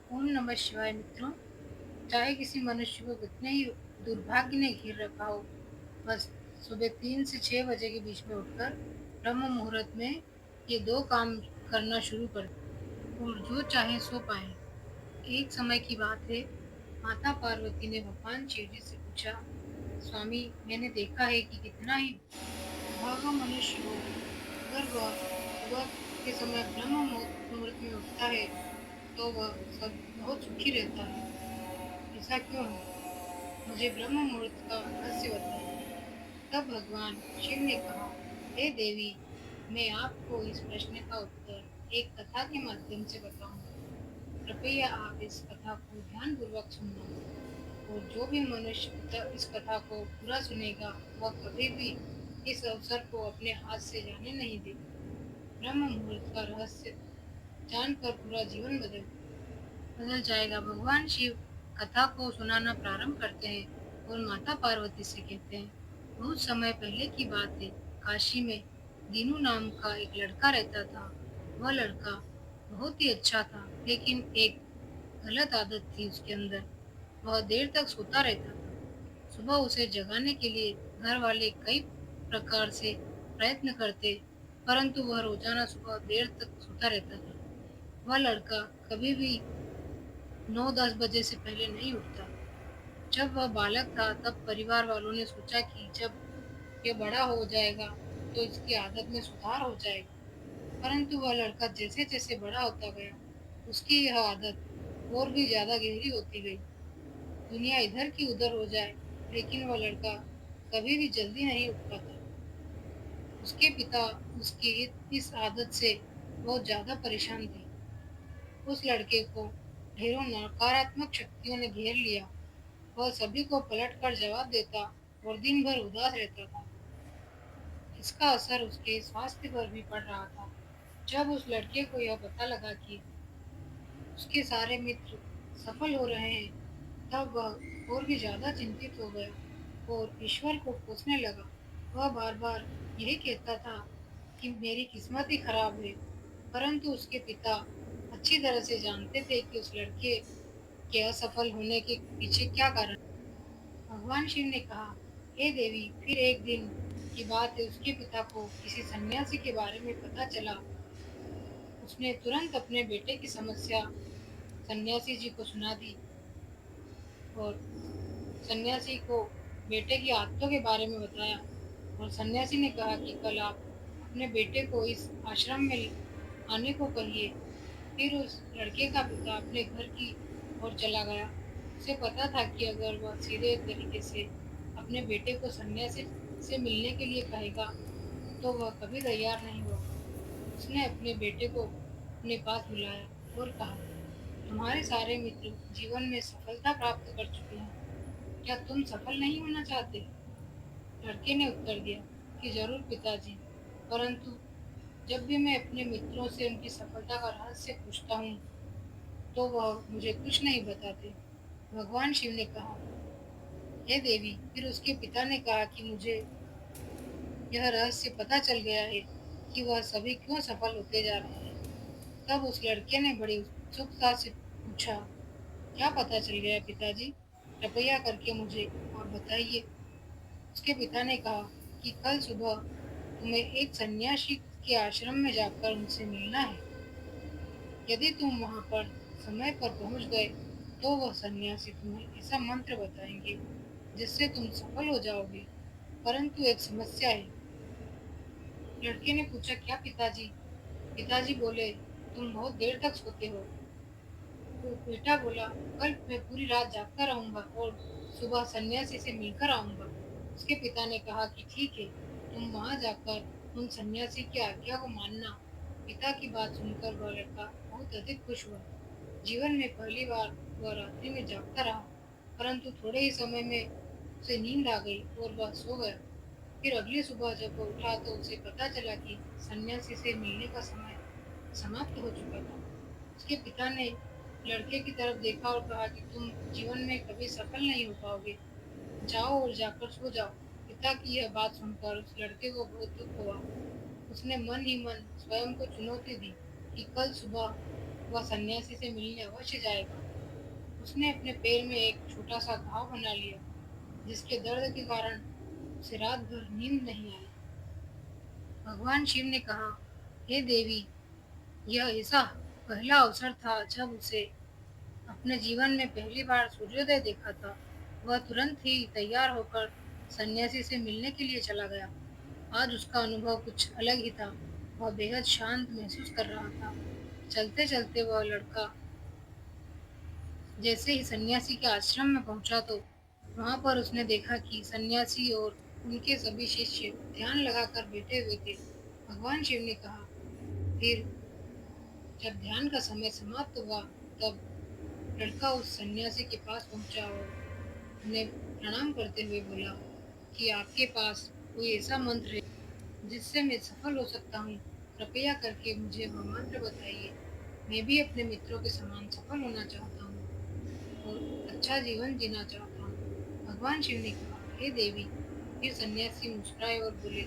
ओम नमः शिवाय मित्रों। चाहे किसी मनुष्य को कितने ही दुर्भाग्य ने घेर रखा हो, बस सुबह 3 से 6 बजे के बीच में उठकर ब्रह्म मुहूर्त में ये दो काम करना शुरू कर दे और जो चाहे सो पाए। एक समय की बात है, माता पार्वती ने भगवान शिव जी से पूछा, स्वामी, मैंने देखा है कि कितना ही भागा मनुष्य हो, अगर वह सुबह के समय ब्रह्म मुहूर्त में उठता है तो वह सब बहुत सुखी रहता है। ऐसा क्यों है? मुझे ब्रह्म मुहूर्त का रहस्य बताइए। तब भगवान शिव ने कहा, हे देवी, मैं आपको इस प्रश्न का उत्तर एक कथा के माध्यम से बताऊंगा। कृपया आप इस कथा को ध्यानपूर्वक सुनना, और जो भी मनुष्य इस कथा को पूरा सुनेगा वह कभी भी इस अवसर को अपने हाथ से जाने नहीं देगा। ब्रह्म मुहूर्त का रहस्य जानकर पूरा जीवन बदल बदल जाएगा। भगवान शिव कथा को सुनाना प्रारंभ करते हैं और माता पार्वती से कहते हैं, बहुत समय पहले की बात है, काशी में दीनू नाम का एक लड़का रहता था। वह लड़का बहुत ही अच्छा था, लेकिन एक गलत आदत थी उसके अंदर। वह देर तक सोता रहता था। सुबह उसे जगाने के लिए घर वाले कई प्रकार से प्रयत्न करते, परंतु वह रोजाना सुबह देर तक सोता रहता था। वह लड़का कभी भी 9-10 बजे से पहले नहीं उठता। जब वह बालक था तब परिवार वालों ने सोचा कि जब ये बड़ा हो जाएगा तो इसकी आदत में सुधार हो जाएगा। परंतु वह लड़का जैसे जैसे बड़ा होता गया, उसकी यह आदत और भी ज्यादा गहरी होती गई। दुनिया इधर की उधर हो जाए, लेकिन वह लड़का कभी भी जल्दी नहीं उठ पाता। उसके पिता उसकी इस आदत से बहुत ज्यादा परेशान थे। उस लड़के को ढेरों नकारात्मक शक्तियों ने घेर लिया। वह सभी को पलट कर जवाब देता और दिन भर उदास रहता था। इसका असर उसके स्वास्थ्य पर भी पड़ रहा था। जब उस लड़के को यह पता लगा कि उसके सारे मित्र सफल हो रहे हैं, तब वह और भी ज्यादा चिंतित हो गया और ईश्वर को कोसने लगा। वह बार बार यही कहता था कि मेरी किस्मत ही खराब है। परंतु उसके पिता अच्छी तरह से जानते थे कि उस लड़के के असफल होने के पीछे क्या कारण। भगवान शिव ने कहा, हे देवी, फिर एक दिन की बात है, उसके पिता को किसी सन्यासी के बारे में पता चला। उसने तुरंत अपने बेटे की समस्या सन्यासी जी को सुना दी और सन्यासी को बेटे की आदतों के बारे में बताया। और सन्यासी ने कहा कि कल आप अपने बेटे को इस आश्रम में आने को कहिए। फिर उस लड़के का पिता अपने घर की ओर चला गया। उसे पता था कि अगर वह सीधे तरीके से अपने बेटे को सन्यासी से मिलने के लिए कहेगा तो वह कभी तैयार नहीं होगा। उसने अपने बेटे को अपने पास बुलाया और कहा, तुम्हारे सारे मित्र जीवन में सफलता प्राप्त कर चुके हैं, क्या तुम सफल नहीं होना चाहते? लड़के ने उत्तर दिया कि जरूर पिताजी, परंतु जब भी मैं अपने मित्रों से उनकी सफलता का रहस्य पूछता हूँ तो वह मुझे कुछ नहीं बताते। भगवान शिव ने कहा, हे देवी, फिर उसके पिता ने कहा कि मुझे यह रहस्य पता चल गया है कि वह सभी क्यों सफल होते जा रहे हैं। तब उस लड़के ने बड़ी उत्सुकता से पूछा, क्या पता चल गया पिताजी? कृपया करके मुझे आप बताइए। उसके पिता ने कहा कि कल सुबह तुम्हें एक सन्यासी के आश्रम में जाकर उनसे मिलना है। यदि तुम वहां पर समय पर पहुंच गए तो वह सन्यासी तुम्हें ऐसा मंत्र बताएंगे जिससे तुम सफल हो जाओगे। परंतु एक समस्या है। लड़के ने पूछा, क्या पिताजी? पिताजी बोले, तुम बहुत देर तक सोते हो। तो बेटा बोला, कल मैं पूरी रात जागता रहूंगा और सुबह सन्यासी से मिलकर आऊंगा। उसके पिता ने कहा कि ठीक है, तुम वहां जाकर उन सन्यासी की आज्ञा को मानना। पिता की बात सुनकर वह लड़का बहुत अधिक खुश हुआ। जीवन में पहली बार वह रात्रि में जागता रहा, परंतु थोड़े ही समय में उसे नींद आ गई और वह सो गया। फिर अगली सुबह जब वह उठा तो उसे पता चला कि सन्यासी से मिलने का समय समाप्त हो चुका था। उसके पिता ने लड़के की तरफ देखा और कहा कि तुम जीवन में कभी सफल नहीं हो पाओगे, जाओ और जाकर सो जाओ। पिता की यह बात सुनकर उस लड़के को बहुत दुख हुआ। उसने मन ही मन स्वयं को चुनौती दी कि कल सुबह वह सन्यासी से मिलने अवश्य जाएगा। उसने अपने पैर में एक छोटा सा घाव बना लिया, जिसके दर्द के कारण उसे रात भर नींद नहीं आई। भगवान शिव ने कहा, हे देवी, यह ऐसा पहला अवसर था जब उसे अपने जीवन में पहली बार सूर्योदय देखा था। वह तुरंत ही तैयार होकर सन्यासी से मिलने के लिए चला गया। आज उसका अनुभव कुछ अलग ही था। वह बेहद शांत महसूस कर रहा था। चलते चलते वह लड़का जैसे ही सन्यासी के आश्रम में पहुंचा तो वहां पर उसने देखा कि सन्यासी और उनके सभी शिष्य ध्यान लगाकर बैठे हुए थे। भगवान शिव ने कहा, फिर जब ध्यान का समय समाप्त हुआ तब लड़का उस सन्यासी के पास पहुंचा और उन्हें प्रणाम करते हुए बोला कि आपके पास कोई ऐसा मंत्र है जिससे मैं सफल हो सकता हूँ। कृपया करके मुझे वह मंत्र बताइए। मैं भी अपने मित्रों के समान सफल होना चाहता हूँ और अच्छा जीवन जीना चाहता हूँ। भगवान शिव ने कहा, हे देवी। फिर सन्यासी मुस्कुराए और बोले,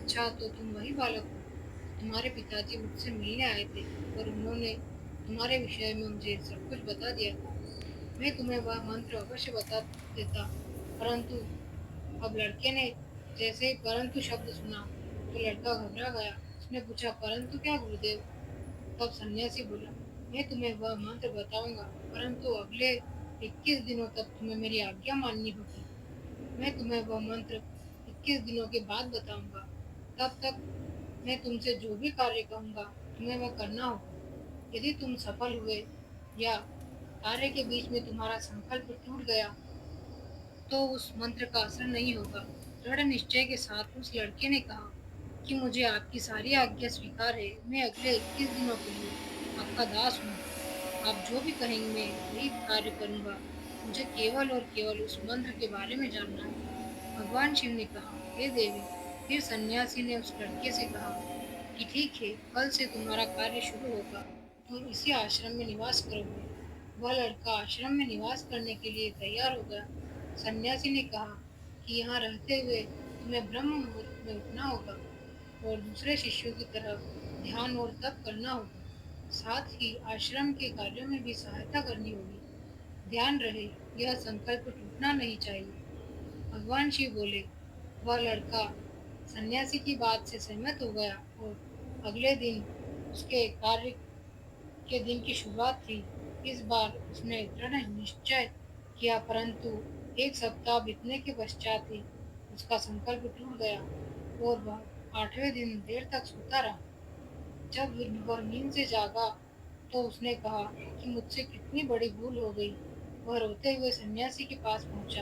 अच्छा तो तुम वही बालक हो। तुम्हारे पिताजी मुझसे मिलने आए थे और उन्होंने तुम्हारे विषय में मुझे सब कुछ बता दिया था। मैं तुम्हें वह मंत्र अवश्य बता देता, परंतु अब लड़के ने जैसे ही परंतु शब्द सुना तो लड़का घबरा गया। उसने पूछा, परंतु क्या गुरुदेव? तब सन्यासी बोला, मैं तुम्हें वह मंत्र बताऊंगा, परंतु अगले 21 दिनों तक तुम्हें मेरी आज्ञा माननी होगी। मैं तुम्हें वह मंत्र 21 दिनों के बाद बताऊंगा। तब तक मैं तुमसे जो भी कार्य कहूंगा तुम्हें वह करना होगा। यदि तुम सफल हुए या कार्य के बीच में तुम्हारा संकल्प टूट गया तो उस मंत्र का असर नहीं होगा। दृढ़ निश्चय के साथ उस लड़के ने कहा कि मुझे आपकी सारी आज्ञा स्वीकार है। मैं अगले 21 दिनों के लिए आपका दास हूँ। आप जो भी कहेंगे मैं वही कार्य करूँगा। मुझे केवल और केवल उस मंत्र के बारे में जानना है। भगवान शिव ने कहा, हे देवी। फिर सन्यासी ने उस लड़के से कहा कि ठीक है, कल से तुम्हारा कार्य शुरू होगा। तुम इसी आश्रम में निवास करोगे। वह लड़का आश्रम में निवास करने के लिए तैयार हो गया। सन्यासी ने कहा कि यहाँ रहते हुए तुम्हें ब्रह्म मुहूर्त में उठना होगा और दूसरे शिष्यों की तरह ध्यान और तप करना होगा। साथ ही आश्रम के कार्यों में भी सहायता करनी होगी। ध्यान रहे, यह संकल्प टूटना नहीं चाहिए। भगवान शिव बोले। वह लड़का सन्यासी की बात से सहमत हो गया और अगले दिन उसके कार्य के दिन की शुरुआत थी। इस बार उसने दृढ़ निश्चय किया, परंतु एक सप्ताह बीतने के पश्चात ही उसका संकल्प टूट गया और वह 8वें दिन देर तक सोता रहा। जब वह नींद से जागा तो उसने कहा कि मुझसे कितनी बड़ी भूल हो गई। वह रोते हुए सन्यासी के पास पहुंचा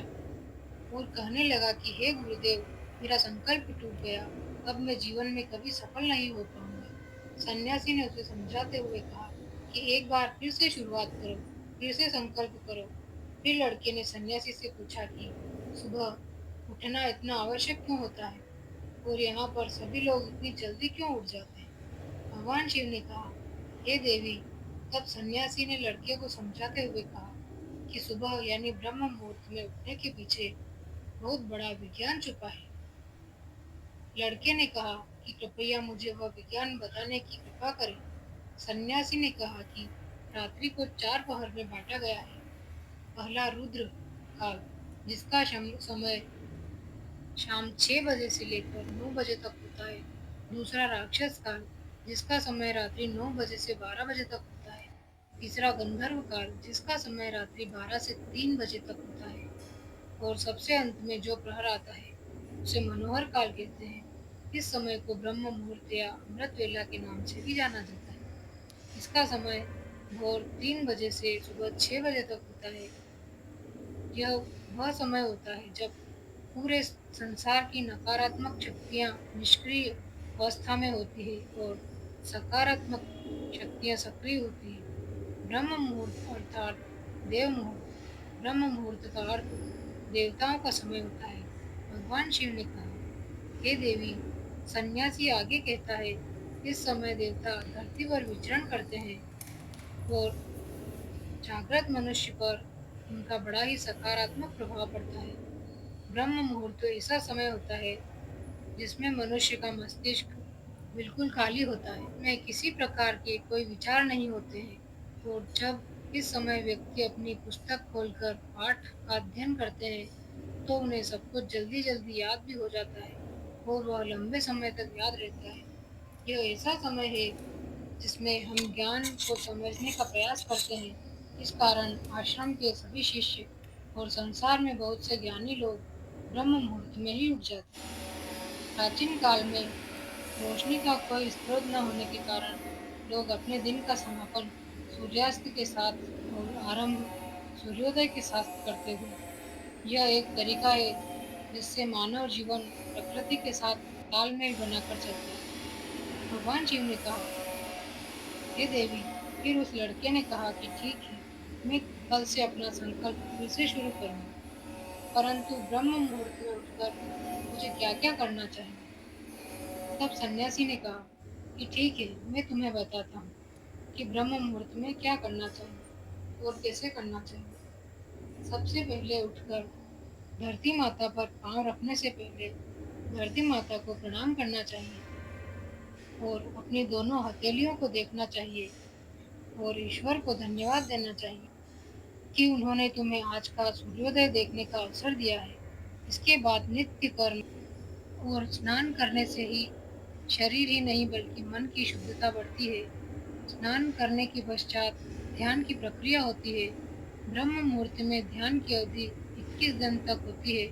और कहने लगा कि हे गुरुदेव, मेरा संकल्प टूट गया। अब मैं जीवन में कभी सफल नहीं हो पाऊंगा। सन्यासी ने उसे समझाते हुए कहा कि एक बार फिर से शुरुआत करो, फिर से संकल्प करो। फिर लड़के ने सन्यासी से पूछा कि सुबह उठना इतना आवश्यक क्यों होता है और यहाँ पर सभी लोग इतनी जल्दी क्यों उठ जाते हैं? भगवान शिव ने कहा, हे देवी। तब सन्यासी ने लड़के को समझाते हुए कहा कि सुबह यानी ब्रह्म मुहूर्त में उठने के पीछे बहुत बड़ा विज्ञान छुपा है। लड़के ने कहा कि कृपया मुझे वह विज्ञान बताने की कृपा करें। सन्यासी ने कहा कि रात्रि को 4 पहर में बांटा गया है। पहला रुद्र काल, जिसका समय शाम 6 बजे से लेकर 9 बजे तक होता है। दूसरा राक्षस काल, जिसका समय रात्रि 9 बजे से 12 बजे तक होता है। तीसरा गंधर्व काल, जिसका समय रात्रि 12 से 3 बजे तक होता है। और सबसे अंत में जो प्रहर आता है उसे मनोहर काल कहते हैं। इस समय को ब्रह्म मुहूर्त या अमृत वेला के नाम से भी जाना जाता है। इसका समय भोर 3 बजे से सुबह 6 बजे तक होता है। यह वह समय होता है जब पूरे संसार की नकारात्मक शक्तियाँ निष्क्रिय अवस्था में होती है और सकारात्मक शक्तियाँ सक्रिय होती है। ब्रह्म मुहूर्त अर्थात देव मुहूर्त। ब्रह्म मुहूर्त का अर्थ देवताओं का समय होता है। भगवान शिव ने कहा, हे देवी। सन्यासी आगे कहता है, इस समय देवता धरती पर विचरण करते हैं और जागृत मनुष्य पर उनका बड़ा ही सकारात्मक प्रभाव पड़ता है। ब्रह्म मुहूर्त ऐसा समय होता है जिसमें मनुष्य का मस्तिष्क बिल्कुल खाली होता है। में किसी प्रकार के कोई विचार नहीं होते हैं और जब इस समय व्यक्ति अपनी पुस्तक खोलकर पाठ का अध्ययन करते हैं, तो उन्हें सब कुछ जल्दी-जल्दी याद भी हो जाता है और वह लंबे समय तक याद रहता है। यह ऐसा समय है जिसमें हम ज्ञान को समझने का प्रयास करते हैं। इस कारण आश्रम के सभी शिष्य और संसार में बहुत से ज्ञानी लोग ब्रह्म मुहूर्त में ही उठ जाते हैं। प्राचीन काल में रोशनी का कोई स्रोत न होने के कारण लोग अपने दिन का समापन सूर्यास्त के साथ और आरंभ सूर्योदय के साथ करते थे। यह एक तरीका है जिससे मानव जीवन प्रकृति के साथ तालमेल बनाकर चलता है। भगवान शिव ने कहा, हे देवी। फिर उस लड़के ने कहा कि ठीक है, मैं कल से अपना संकल्प फिर से शुरू करूंगा, परंतु ब्रह्म मुहूर्त में उठकर मुझे क्या-क्या करना चाहिए? तब सन्यासी ने कहा कि ठीक है, मैं तुम्हें बताता हूँ कि ब्रह्म मुहूर्त में क्या करना चाहिए और कैसे करना चाहिए। सबसे पहले उठकर धरती माता पर पाँव रखने से पहले धरती माता को प्रणाम करना चाहिए और अपनी दोनों हथेलियों को देखना चाहिए और ईश्वर को धन्यवाद देना चाहिए कि उन्होंने तुम्हें आज का सूर्योदय देखने का अवसर दिया है। इसके बाद नित्य कर्म और स्नान करने से ही शरीर ही नहीं बल्कि मन की शुद्धता बढ़ती है। स्नान करने के पश्चात ध्यान की प्रक्रिया होती है। ब्रह्म मुहूर्त में ध्यान की अवधि 21 दिन तक होती है।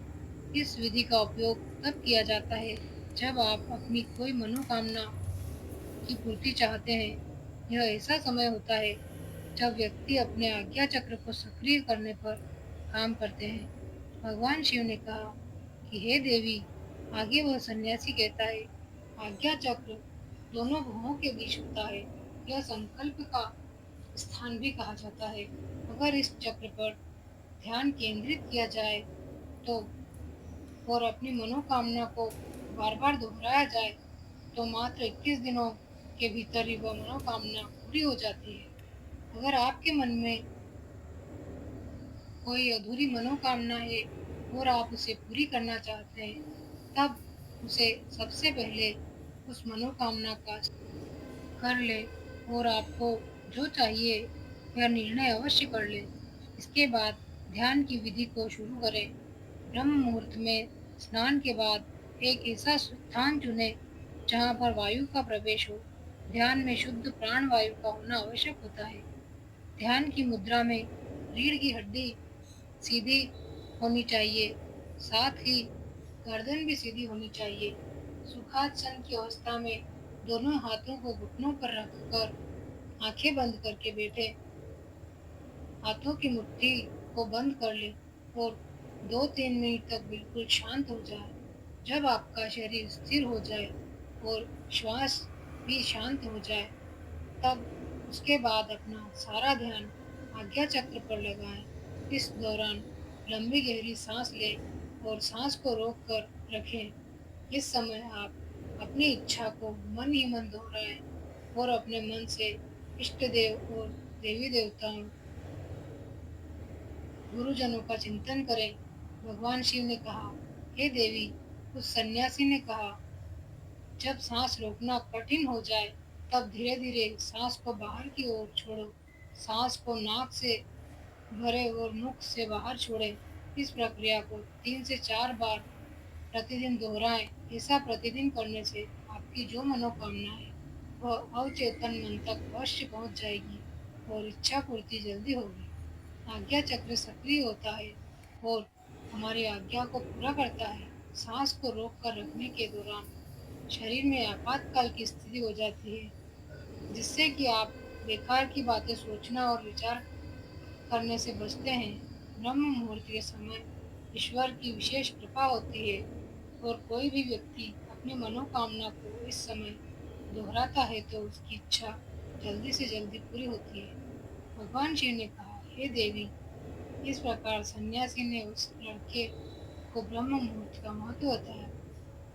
इस विधि का उपयोग तब किया जाता है जब आप अपनी कोई मनोकामना की पूर्ति चाहते हैं। यह ऐसा समय होता है जब व्यक्ति अपने आज्ञा चक्र को सक्रिय करने पर काम करते हैं। भगवान शिव ने कहा कि हे देवी, आगे वह सन्यासी कहता है, आज्ञा चक्र दोनों भुवों के बीच होता है। यह संकल्प का स्थान भी कहा जाता है। अगर इस चक्र पर ध्यान केंद्रित किया जाए तो और अपनी मनोकामना को बार बार दोहराया जाए तो मात्र 21 दिनों के भीतर ही वह मनोकामना पूरी हो जाती है। अगर आपके मन में कोई अधूरी मनोकामना है और आप उसे पूरी करना चाहते हैं, तब उसे सबसे पहले उस मनोकामना का कर ले और आपको जो चाहिए वह निर्णय अवश्य कर ले। इसके बाद ध्यान की विधि को शुरू करें। ब्रह्म मुहूर्त में स्नान के बाद एक ऐसा स्थान चुनें जहाँ पर वायु का प्रवेश हो। ध्यान में शुद्ध प्राण वायु का होना आवश्यक होता है। ध्यान की मुद्रा में रीढ़ की हड्डी सीधी होनी चाहिए, साथ ही गर्दन भी सीधी होनी चाहिए। सुखासन की अवस्था में दोनों हाथों को घुटनों पर रखकर आंखें बंद करके बैठे, हाथों की मुट्ठी को बंद कर ले और 2-3 मिनट तक बिल्कुल शांत हो जाए। जब आपका शरीर स्थिर हो जाए और श्वास भी शांत हो जाए, तब उसके बाद अपना सारा ध्यान आज्ञा चक्र पर लगाएं। इस दौरान लंबी गहरी सांस लें और सांस को रोक कर रखें। इस समय आप अपनी इच्छा को मन ही मन दोहराएं और अपने मन से इष्ट देव और देवी देवताओं गुरुजनों का चिंतन करें। भगवान शिव ने कहा, हे देवी। उस सन्यासी ने कहा, जब सांस रोकना कठिन हो जाए तब धीरे धीरे सांस को बाहर की ओर छोड़ो। सांस को नाक से भरे और मुख से बाहर छोड़ें। इस प्रक्रिया को 3 से 4 बार प्रतिदिन दोहराएं। ऐसा प्रतिदिन करने से आपकी जो मनोकामना है वह अवचेतन मन तक अवश्य पहुंच जाएगी और इच्छा पूर्ति जल्दी होगी। आज्ञा चक्र सक्रिय होता है और हमारी आज्ञा को पूरा करता है। सांस को रोक कर रखने के दौरान शरीर में आपातकाल की स्थिति हो जाती है, जिससे कि आप बेकार की बातें सोचना और विचार करने से बचते हैं। ब्रह्म मुहूर्त के समय ईश्वर की विशेष कृपा होती है और कोई भी व्यक्ति अपनी मनोकामना को इस समय दोहराता है तो उसकी इच्छा जल्दी से जल्दी पूरी होती है। भगवान शिव ने कहा, हे देवी। इस प्रकार सन्यासी ने उस लड़के को ब्रह्म मुहूर्त का महत्व बताया।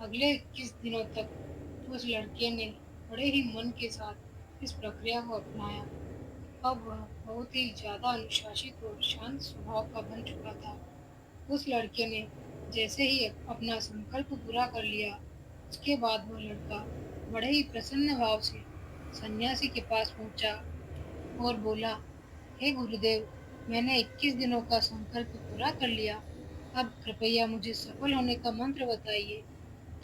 अगले 21 दिनों तक उस लड़के ने बड़े ही मन के साथ इस प्रक्रिया को अपनाया। अब वह बहुत ही ज़्यादा अनुशासित और शांत स्वभाव का बन चुका था। उस लड़के ने जैसे ही अपना संकल्प पूरा कर लिया, उसके बाद वह लड़का बड़े ही प्रसन्न भाव से सन्यासी के पास पहुंचा और बोला, हे गुरुदेव, मैंने 21 दिनों का संकल्प पूरा कर लिया। अब कृपया मुझे सफल होने का मंत्र बताइए।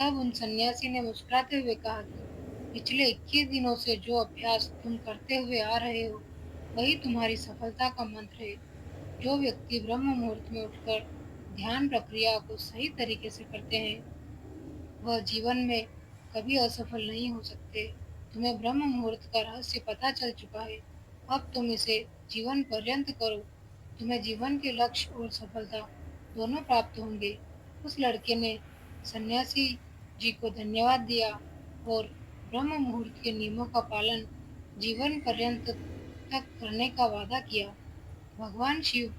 तब उन सन्यासी ने मुस्कुराते हुए कहा कि पिछले 21 दिनों से जो अभ्यास तुम करते हुए आ रहे हो, वही तुम्हारी सफलता का मंत्र है। जो व्यक्ति ब्रह्म मुहूर्त में उठकर ध्यान प्रक्रिया को सही तरीके से करते हैं, वह जीवन में कभी असफल नहीं हो सकते। तुम्हें ब्रह्म मुहूर्त का रहस्य पता चल चुका है। अब तुम इसे जीवन पर्यंत करो। तुम्हें जीवन के लक्ष्य और सफलता दोनों प्राप्त होंगे। उस लड़के ने सन्यासी जी को धन्यवाद दिया और ब्रह्म मुहूर्त के नियमों का पालन जीवन पर्यंत तक करने का वादा किया। भगवान शिव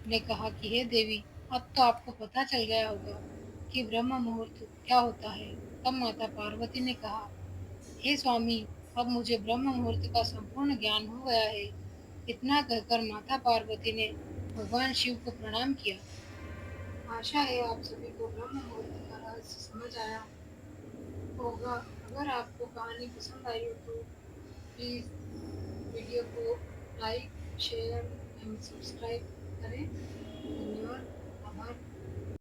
ने कहा कि हे देवी, अब तो आपको पता चल गया होगा कि ब्रह्म मुहूर्त क्या होता है। तब माता पार्वती ने कहा, हे स्वामी, अब मुझे ब्रह्म मुहूर्त का संपूर्ण ज्ञान हो गया है। इतना कहकर माता पार्वती ने भगवान शिव को प्रणाम किया। आशा है आप सभी को ब्रह्म मुहूर्त का रहस्य समझ आया होगा। अगर आपको कहानी पसंद आई हो तो प्लीज़ वीडियो को लाइक, शेयर एंड सब्सक्राइब करें। धन्यवाद। आभार।